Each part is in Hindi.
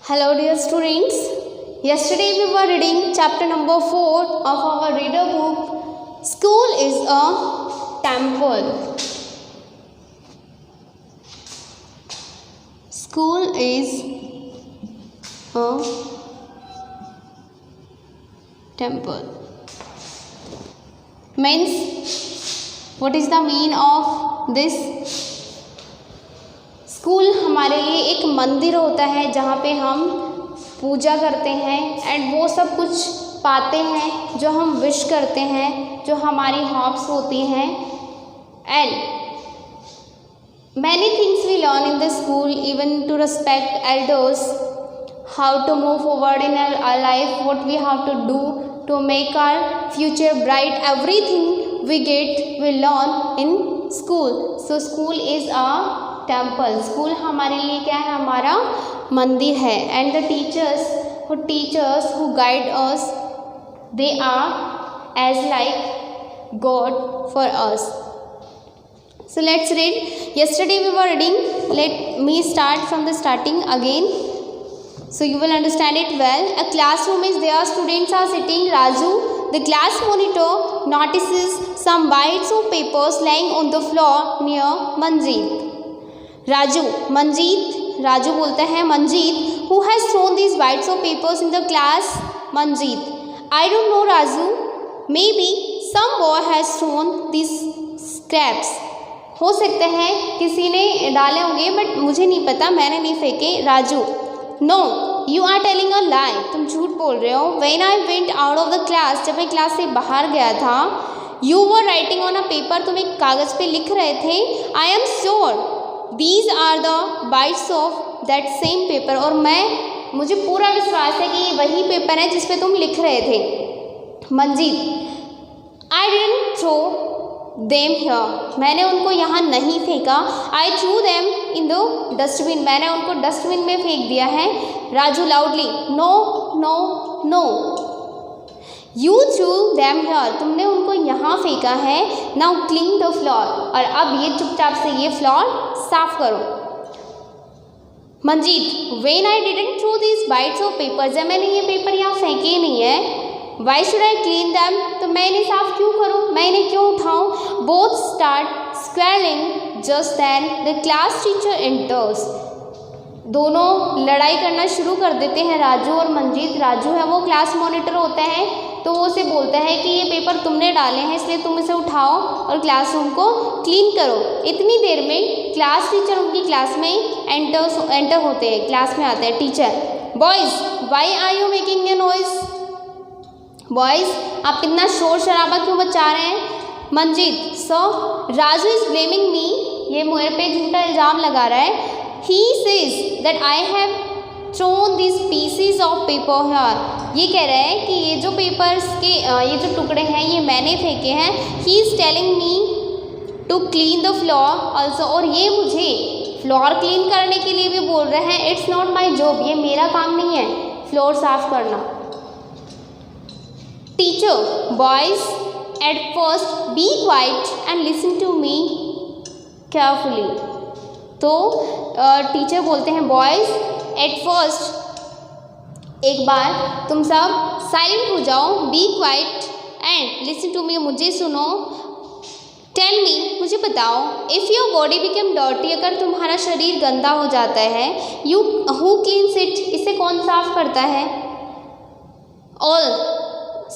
Hello dear students, yesterday we were reading chapter number 4 of our reader book, School is a Temple. School is a temple. Means, what is the meaning of this? School हमारे लिए एक मंदिर होता है जहाँ पे हम पूजा करते हैं एंड वो सब कुछ पाते हैं जो हम विश करते हैं, जो हमारी हॉब्स होती हैं and many things we learn in the school even to respect elders, how to move forward in our life, what we have to do to make our future bright, everything we get we learn in school. So school is a temple. School हमारे लिए क्या है? हमारा मंदिर है. And the teachers who guide us, they are as like god for us. So let's read. Yesterday we were reading. Let me start from the starting again, so you will understand it well. A classroom is there. Students are sitting. Raju, the class monitor, notices some bites of papers lying on the floor near Manjeet. Raju बोलता है Manjeet, who has thrown these bites of papers in the class? Manjeet, I don't know Raju, maybe some boy has thrown these scraps. हो सकता है किसी ने डाले होंगे बट मुझे नहीं पता, मैंने नहीं फेंके. Raju, no, you are telling a lie, तुम झूठ बोल रहे हो. When I went out of the class, जब मैं क्लास से बाहर गया था, you were writing on a paper, तुम एक कागज़ पे लिख रहे थे. I am sure These are the bites of that same paper. और मुझे पूरा विश्वास है कि ये वही पेपर है जिस पे तुम लिख रहे थे. Manjeet, I didn't throw them here, मैंने उनको यहाँ नहीं फेंका. I threw them in the dustbin, मैंने उनको डस्टबिन में फेंक दिया है. Raju loudly, no no no, You threw them here, तुमने उनको यहाँ फेंका है. Now clean the floor, और अब ये चुपचाप से ये फ्लोर साफ करो. Manjeet, When I didn't throw these bites of paper, जब मैंने ये पेपर यहाँ फेंके नहीं है. Why should I clean them, तो मैं इन्हें साफ क्यों करूँ, मैं इन्हें क्यों उठाऊँ. Both start squabbling. Just then the class teacher enters. दोनों लड़ाई करना शुरू कर देते हैं, राजू और मंजीत. राजू है वो क्लास मॉनिटर होता है, तो वो उसे बोलता है कि ये पेपर तुमने डाले हैं इसलिए तुम इसे उठाओ और क्लासरूम को क्लीन करो. इतनी देर में क्लास टीचर उनकी क्लास में एंटर होते हैं, क्लास में आते हैं. Teacher, boys, why are you making a noise. Boys, आप इतना शोर शराबा क्यों मचा रहे हैं. Manjeet, sir, Raju is blaming me, ये मेरे पे झूठा इल्ज़ाम लगा रहा है. He says that I have thrown these pieces of paper here. ये कह रहा है कि ये जो पेपर्स के ये जो टुकड़े हैं ये मैंने फेंके हैं. He is telling me to clean the floor also, और ये मुझे फ्लोर क्लीन करने के लिए भी बोल रहे हैं. It's not my job, ये मेरा काम नहीं है फ्लोर साफ करना. Teacher, boys, at first be quiet and listen to me carefully. तो टीचर बोलते हैं, बॉयज़, एट फर्स्ट एक बार तुम सब साइलेंट हो जाओ. Be quiet and listen to me, मुझे सुनो. टेल मी, मुझे बताओ. If your body become dirty, अगर तुम्हारा शरीर गंदा हो जाता है, यू हु क्लीन्स इट, इसे कौन साफ करता है. ऑल,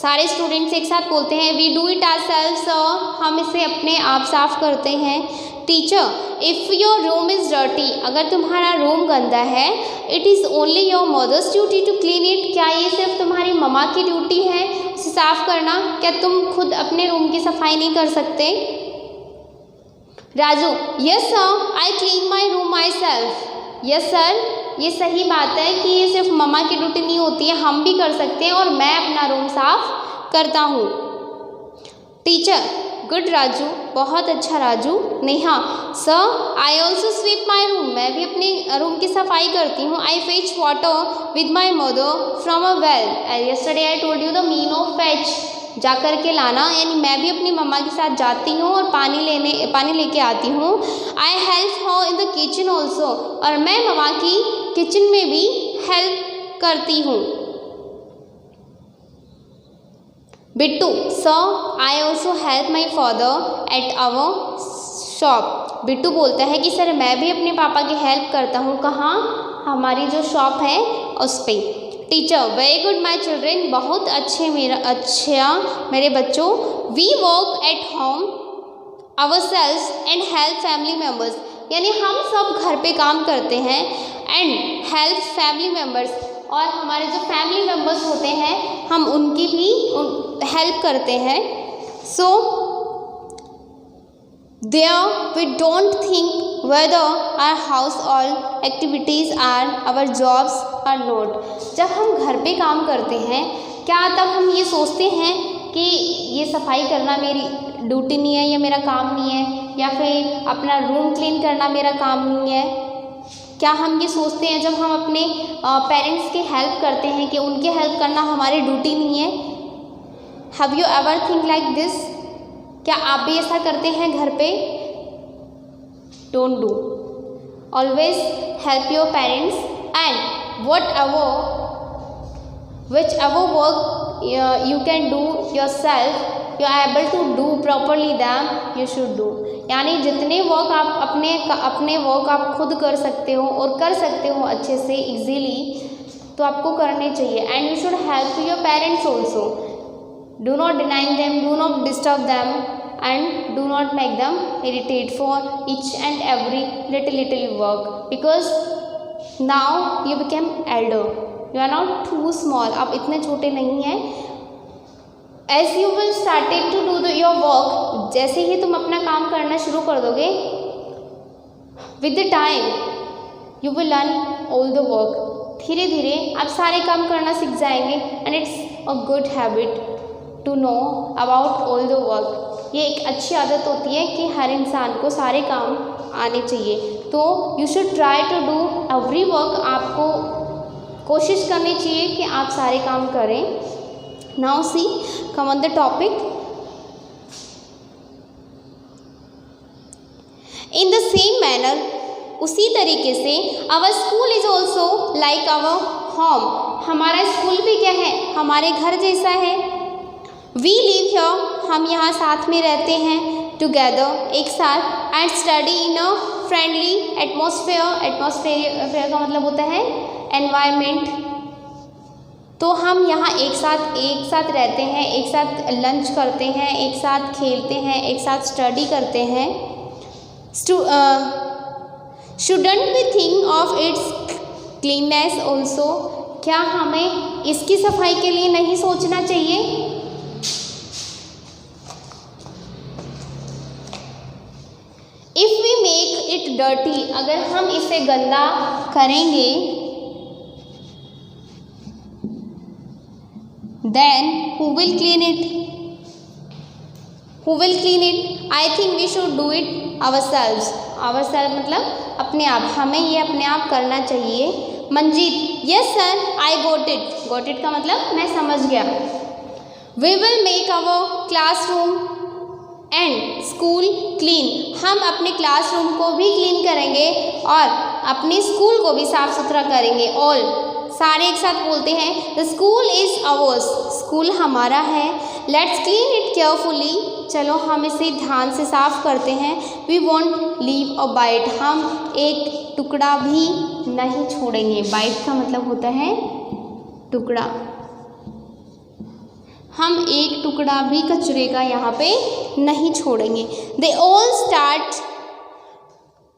सारे स्टूडेंट्स एक साथ बोलते हैं, वी डू इट आवरसेल्व्स, हम इसे अपने आप साफ करते हैं. Teacher, if your room is dirty, अगर तुम्हारा रूम गंदा है, it is only your mother's duty to clean it, क्या ये सिर्फ तुम्हारी मम्मा की ड्यूटी है उसे साफ करना, क्या तुम खुद अपने रूम की सफाई नहीं कर सकते. Raju, yes sir, I clean my room my self. Yes sir, ये सही बात है कि ये सिर्फ मम्मा की ड्यूटी नहीं होती है, हम भी कर सकते हैं और मैं अपना रूम साफ करता हूँ. टीचर, गुड राजू, बहुत अच्छा Raju. Neha, sir, I also sweep my room, मैं भी अपने रूम की सफाई करती हूँ. I fetch water with my mother from a well. Yesterday I told you the mean of fetch, जा कर के लाना, यानी मैं भी अपनी मम्मा के साथ जाती हूँ और पानी लेके आती हूँ. I help her in the kitchen also, और मैं मम्मा की किचन में भी हेल्प करती हूँ। Bittu, sir I also help my father at our shop. Bittu बोलता है कि सर मैं भी अपने पापा की हेल्प करता हूँ। कहाँ? हमारी जो शॉप है उस पर। Teacher, very good my children, बहुत अच्छे मेरे बच्चों। We work at home ourselves and help family members, यानी हम सब घर पे काम करते हैं एंड हेल्प फैमिली मेम्बर्स, और हमारे जो फैमिली मेम्बर्स होते हैं हम उनकी भी हेल्प करते हैं। So there we don't think whether our household activities are our jobs are not. जब हम घर पे काम करते हैं क्या तब हम ये सोचते हैं कि ये सफाई करना मेरी ड्यूटी नहीं है, या मेरा काम नहीं है, या फिर अपना रूम क्लीन करना मेरा काम नहीं है? क्या हम ये सोचते हैं जब हम अपने पेरेंट्स की हेल्प करते हैं कि उनकी हेल्प करना हमारी ड्यूटी नहीं है? Have you ever think like this? क्या आप भी ऐसा करते हैं घर पे? Don't do. Always help your parents and which ever work you can do yourself, you are able to do properly them, you should do। यानी जितने वर्क आप अपने वर्क आप खुद कर सकते हो और कर सकते हो अच्छे से इजीली, तो आपको करने चाहिए। And you should help your parents also. Do not deny them, do not disturb them and do not make them irritate for each and every little work, because now you became elder, you are not too small. आप इतने छोटे नहीं हैं। As you will started to do your work, जैसे ही तुम अपना काम करना शुरू कर दोगे, with the time you will learn all the work. धीरे धीरे आप सारे काम करना सीख जाएंगे and it's a good habit to know about all the work. ये एक अच्छी आदत होती है कि हर इंसान को सारे काम आने चाहिए। तो you should try to do every work. आपको कोशिश करनी चाहिए कि आप सारे काम करें। Now see, come on the topic. In the same manner, उसी तरीके से our school is also like our home. हमारा स्कूल भी क्या है? हमारे घर जैसा है। वी लिव हियर, हम यहाँ साथ में रहते हैं, टुगेदर, एक साथ, and study in a friendly atmosphere. Atmosphere का मतलब होता है एनवायरनमेंट। तो हम यहाँ एक साथ रहते हैं, एक साथ लंच करते हैं, एक साथ खेलते हैं, एक साथ स्टडी करते हैं। Shouldn't we think of its cleanliness also? क्या हमें इसकी सफाई के लिए नहीं सोचना चाहिए? If we make it dirty, अगर हम इसे गंदा करेंगे, then who will clean it? I think we should do it ourselves मतलब अपने आप, हमें ये अपने आप करना चाहिए। Manjeet, yes sir, I got it का मतलब मैं समझ गया। we will make our classroom and school clean, हम अपने क्लासरूम को भी क्लीन करेंगे और अपने स्कूल को भी साफ सुथरा करेंगे। ऑल, सारे एक साथ बोलते हैं, the school is ours, school हमारा है। लेट्स क्लीन इट केयरफुली, चलो हम इसे ध्यान से साफ करते हैं। We won't leave a bit, हम एक टुकड़ा भी नहीं छोड़ेंगे। बाइट का मतलब होता है टुकड़ा। हम एक टुकड़ा भी कचरे का यहाँ पे नहीं छोड़ेंगे। They all start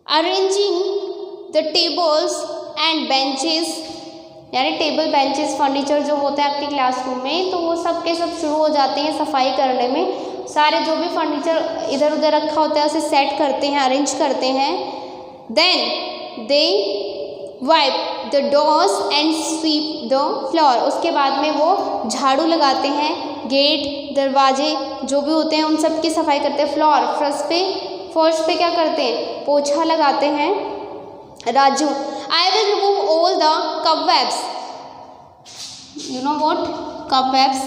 arranging the tables and benches, यानी टेबल बेंचेस फर्नीचर जो होता है आपके क्लासरूम में, तो वो सब के सब शुरू हो जाते हैं सफाई करने में। सारे जो भी फर्नीचर इधर उधर रखा होता है उसे सेट करते हैं, अरेंज करते हैं। Then they wipe the doors and sweep the floor, उसके बाद में वो झाड़ू लगाते हैं, गेट दरवाजे जो भी होते हैं उन सब की सफाई करते हैं। फ्लोर, फर्श पे क्या करते हैं? पोछा लगाते हैं। Raju, I will remove all the cobwebs. You know what? Cobwebs.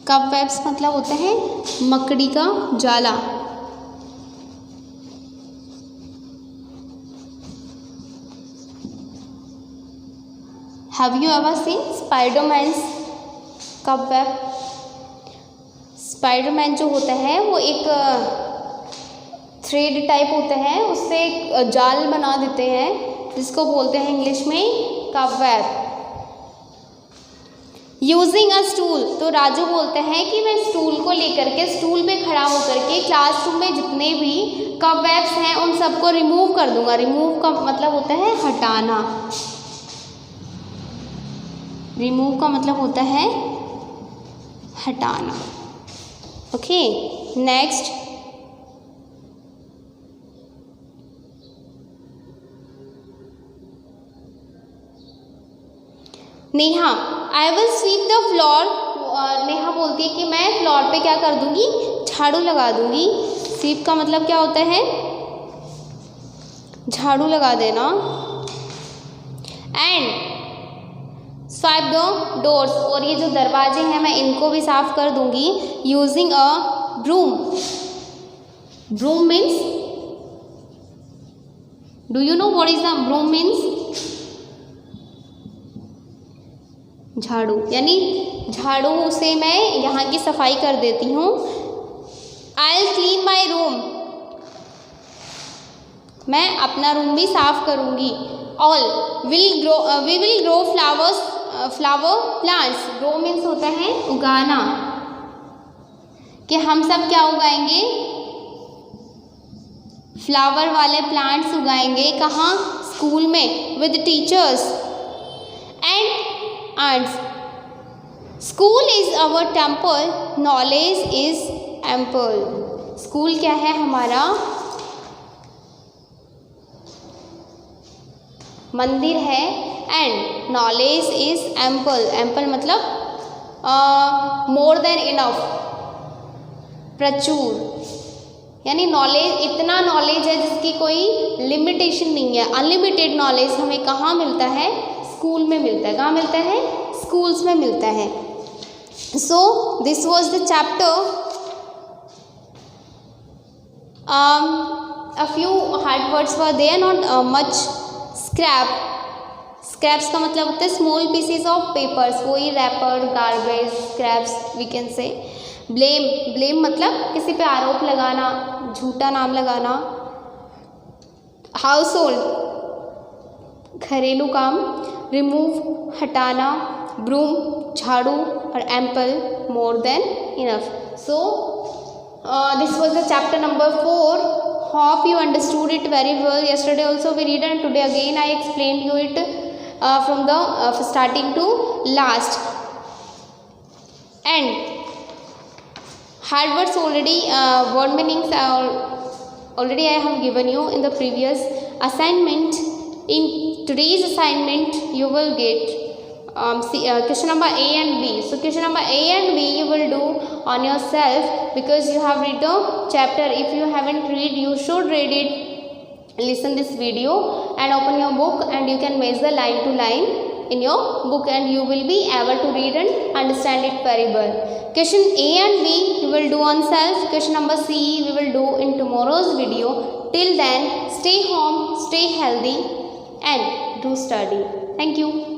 Cobwebs मतलब होता है मकड़ी का जाला। Have you ever seen Spider-Man's का वेब? स्पाइडरमैन जो होता है वो एक थ्रेड टाइप होता है, उससे एक जाल बना देते हैं जिसको बोलते हैं इंग्लिश में कबवेब। यूजिंग अ स्टूल, तो राजू बोलते हैं कि मैं स्टूल को लेकर के, स्टूल पे खड़ा होकर के क्लासरूम में जितने भी कबवेब्स हैं उन सबको रिमूव कर दूंगा। रिमूव का मतलब होता है हटाना, रिमूव का मतलब होता है हटाना। Okay, next, Neha, I will SVEEP the floor. Neha बोलती है कि मैं फ्लोर पे क्या कर दूंगी, झाड़ू लगा दूंगी। स्वीप का मतलब क्या होता है, झाड़ू लगा देना। एंड स्वाइप द डोर्स, और ये जो दरवाजे हैं मैं इनको भी साफ कर दूंगी using a broom. Broom means, do you know what is the broom means? झाड़ू, यानी झाड़ू से मैं यहाँ की सफाई कर देती हूँ। I will clean my room, मैं अपना रूम भी साफ करूँगी। All we will grow flowers, flower plants. Grow means होता है उगाना, कि हम सब क्या उगाएंगे, फ्लावर वाले प्लांट्स उगाएंगे। कहाँ? स्कूल में, with teachers and aunts. School is our temple, knowledge is ample. School क्या है? हमारा मंदिर है। And knowledge is ample, ample मतलब मोर देन इनफ, प्रचुर, यानी नॉलेज, इतना नॉलेज है जिसकी कोई लिमिटेशन नहीं है। अनलिमिटेड नॉलेज हमें कहाँ मिलता है? स्कूल में मिलता है। कहाँ मिलता है? स्कूल्स में मिलता है। So this was the chapter. a few hard words were there, not much scrap. Scraps का मतलब होता है स्मॉल पीसेस ऑफ पेपर्स, वही wrapper, garbage, scraps we can say. Blame, blame मतलब किसी पे आरोप लगाना, झूठा नाम लगाना। हाउस होल्ड, घरेलू काम। रिमूव, हटाना। ब्रूम, झाड़ू। और ample, more than enough. So this was the chapter number 4. Hope you understood it very well. Yesterday also we read and today again I explained you it from the starting to last. And hard words already, word meanings already I have given you in the previous assignment. In today's assignment you will get question number A and B. So question number A and B you will do on yourself because you have read the chapter. If you haven't read, you should read it. Listen this video and open your book and you can measure line to line in your book and you will be able to read and understand it very well. Question A and B you will do on self. Question number C we will do in tomorrow's video. Till then, stay home, stay healthy and do study. Thank you.